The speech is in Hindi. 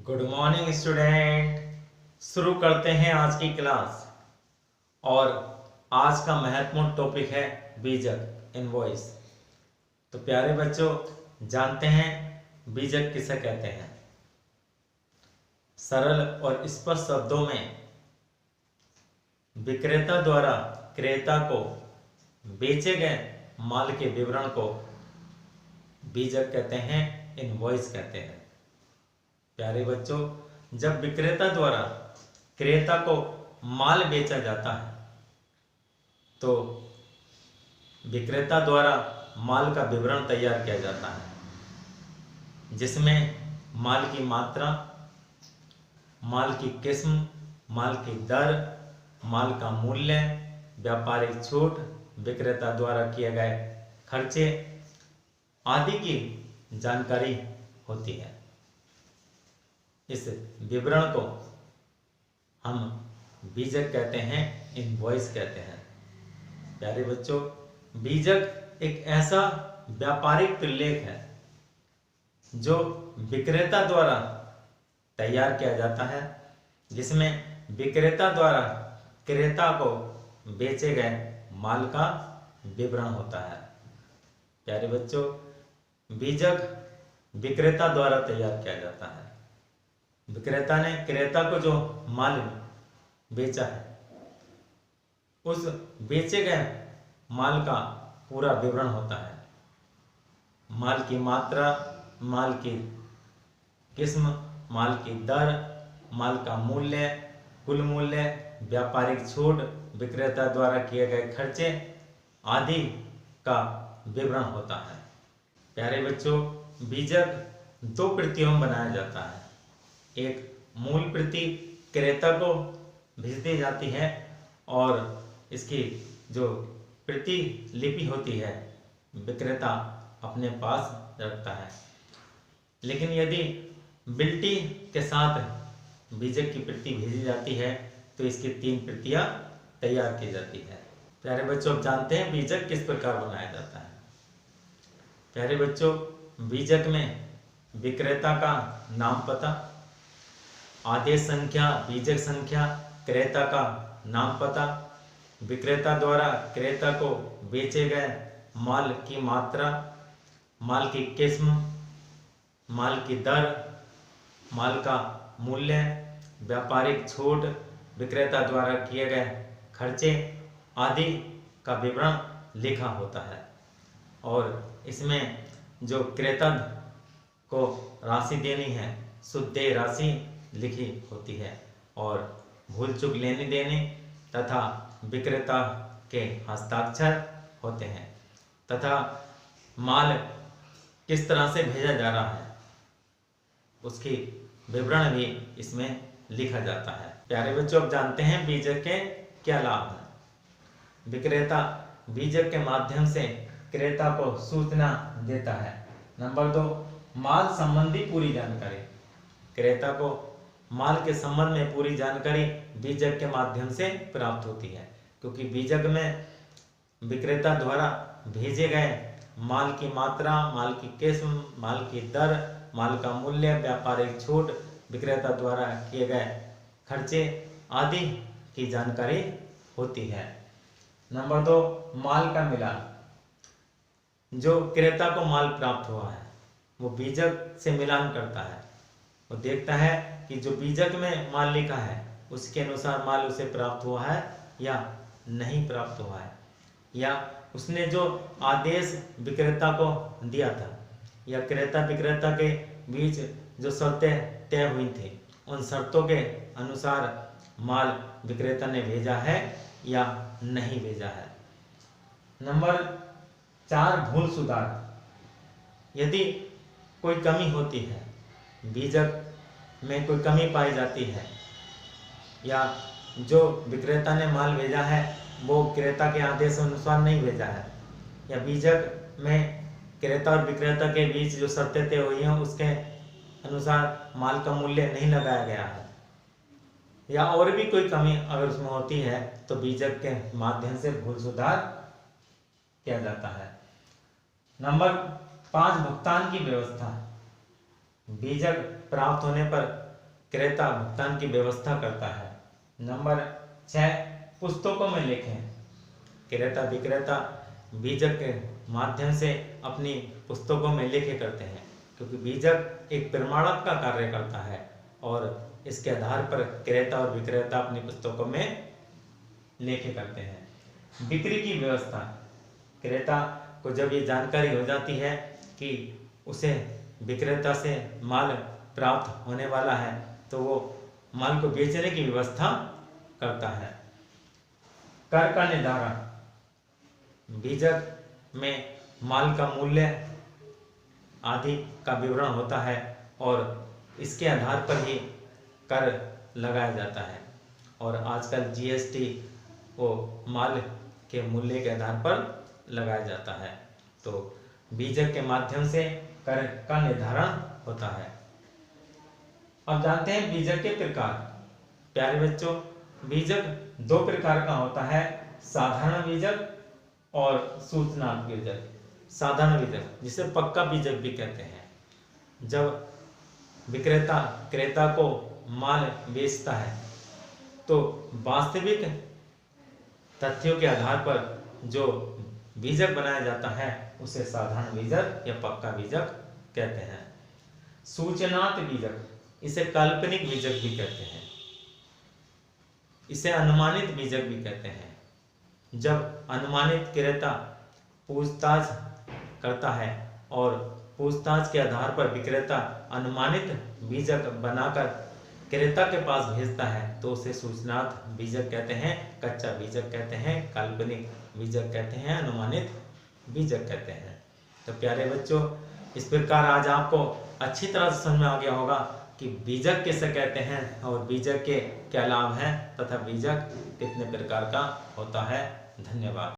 Good morning student. शुरू करते हैं आज की क्लास। और आज का महत्वपूर्ण टॉपिक है बीजक इनवॉइस। तो प्यारे बच्चों, जानते हैं बीजक किसे कहते हैं। सरल और स्पष्ट शब्दों में विक्रेता द्वारा क्रेता को बेचे गए माल के विवरण को बीजक कहते हैं, इनवॉइस कहते हैं। प्यारे बच्चों, जब विक्रेता द्वारा क्रेता को माल बेचा जाता है तो विक्रेता द्वारा माल का विवरण तैयार किया जाता है, जिसमें माल की मात्रा, माल की किस्म, माल की दर, माल का मूल्य, व्यापारिक छूट, विक्रेता द्वारा किए गए खर्चे आदि की जानकारी होती है। इस विवरण को हम बीजक कहते हैं, इनवॉइस कहते हैं। प्यारे बच्चों, बीजक एक ऐसा व्यापारिक प्रलेख है जो विक्रेता द्वारा तैयार किया जाता है, जिसमें विक्रेता द्वारा क्रेता को बेचे गए माल का विवरण होता है। प्यारे बच्चों, बीजक विक्रेता द्वारा तैयार किया जाता है। विक्रेता ने क्रेता को जो माल बेचा है, उस बेचे गए माल का पूरा विवरण होता है। माल की मात्रा, माल की किस्म, माल की दर, माल का मूल्य, कुल मूल्य, व्यापारिक छूट, विक्रेता द्वारा किए गए खर्चे आदि का विवरण होता है। प्यारे बच्चों, बीजक दो प्रतियों में बनाया जाता है। एक मूल प्रति क्रेता को भेज दी जाती है और इसकी जो प्रतिलिपि होती है विक्रेता अपने पास रखता है। लेकिन यदि बिल्टी के साथ बीजक की प्रति भेजी जाती है तो इसकी 3 प्रतियां तैयार की जाती है। प्यारे बच्चों, अब जानते हैं बीजक किस प्रकार बनाया जाता है। प्यारे बच्चों, बीजक में विक्रेता का नाम, पता, आदेश संख्या, बीजक संख्या, क्रेता का नाम, पता, विक्रेता द्वारा क्रेता को बेचे गए माल की मात्रा, माल की किस्म, माल की दर, माल का मूल्य, व्यापारिक छूट, विक्रेता द्वारा किए गए खर्चे आदि का विवरण लिखा होता है। और इसमें जो क्रेता को राशि देनी है, शुद्ध देय राशि लिखी होती है और भूल चूक लेने देने तथा विक्रेता के हस्ताक्षर होते हैं तथा माल किस तरह से भेजा जा रहा है उसकी विवरण भी इसमें लिखा जाता है। प्यारे बच्चों, अब जानते हैं बीजक के क्या लाभ हैं। विक्रेता बीजक के माध्यम से क्रेता को सूचना देता है। नंबर 2, माल संबंधी पूरी जानकारी। क्रेता को माल के संबंध में पूरी जानकारी बीजक के माध्यम से प्राप्त होती है, क्योंकि बीजक में विक्रेता द्वारा भेजे गए माल की मात्रा, माल की किस्म, माल की दर, माल का मूल्य, व्यापारिक छूट, विक्रेता द्वारा किए गए खर्चे आदि की जानकारी होती है। नंबर 2, माल का मिलान। जो क्रेता को माल प्राप्त हुआ है वो बीजक से मिलान करता है। वो देखता है कि जो बीजक में माल लिखा है उसके अनुसार माल उसे प्राप्त हुआ है या नहीं प्राप्त हुआ है, या उसने जो आदेश विक्रेता को दिया था या क्रेता विक्रेता के बीच जो शर्तें तय हुई थी उन शर्तों के अनुसार माल विक्रेता ने भेजा है या नहीं भेजा है। नंबर 4, भूल सुधार। यदि कोई कमी होती है, बीजक में कोई कमी पाई जाती है या जो विक्रेता ने माल भेजा है वो क्रेता के आदेश अनुसार नहीं भेजा है, या बीजक में क्रेता और विक्रेता के बीच जो शर्तें तय हुई हैं उसके अनुसार माल का मूल्य नहीं लगाया गया है, या और भी कोई कमी अगर उसमें होती है तो बीजक के माध्यम से भूल सुधार किया जाता है। नंबर 5, भुगतान की व्यवस्था। बीजक प्राप्त होने पर क्रेता भुगतान की व्यवस्था करता है। नंबर 6, पुस्तकों में लिखें। क्रेता विक्रेता बीजक के माध्यम से अपनी पुस्तकों में लेखे करते हैं, क्योंकि बीजक एक प्रमाणक का कार्य करता है और इसके आधार पर क्रेता और विक्रेता अपनी पुस्तकों में लेखे करते हैं। बिक्री की व्यवस्था, क्रेता को जब ये जानकारी हो जाती है कि उसे विक्रेता से माल प्राप्त होने वाला है तो वो माल को बेचने की व्यवस्था करता है। कर का निर्धारण, बीजक में माल का मूल्य आदि का विवरण होता है और इसके आधार पर ही कर लगाया जाता है। और आजकल जीएसटी वो माल के मूल्य के आधार पर लगाया जाता है। तो बीजक के माध्यम से कर का निर्धारण होता है। अब जानते हैं बीजक के प्रकार। प्यारे बच्चों, बीजक 2 प्रकार का होता है, साधारण बीजक और सूचनात्मक बीजक। साधारण बीजक जिसे पक्का बीजक भी कहते हैं, जब विक्रेता क्रेता को माल बेचता है तो वास्तविक तथ्यों के आधार पर जो बीजक बनाया जाता है उसे साधारण बीजक या पक्का बीजक कहते हैं। सूचनात्मक बीजक, इसे काल्पनिक बीजक भी कहते हैं, इसे अनुमानित बीजक भी कहते हैं। जब अनुमानित क्रेता पूछताछ करता है और पूछताछ के आधार पर विक्रेता अनुमानित बीजक बनाकर क्रेता के पास भेजता है तो उसे सूचनात्मक बीजक कहते हैं, कच्चा बीजक कहते हैं, काल्पनिक बीजक कहते हैं, अनुमानित बीजक कहते हैं। तो प्यारे बच्चों, इस प्रकार आज आपको अच्छी तरह से समझ में आ गया होगा कि बीजक किसे कहते हैं और बीजक के क्या लाभ हैं तथा बीजक कितने प्रकार का होता है। धन्यवाद।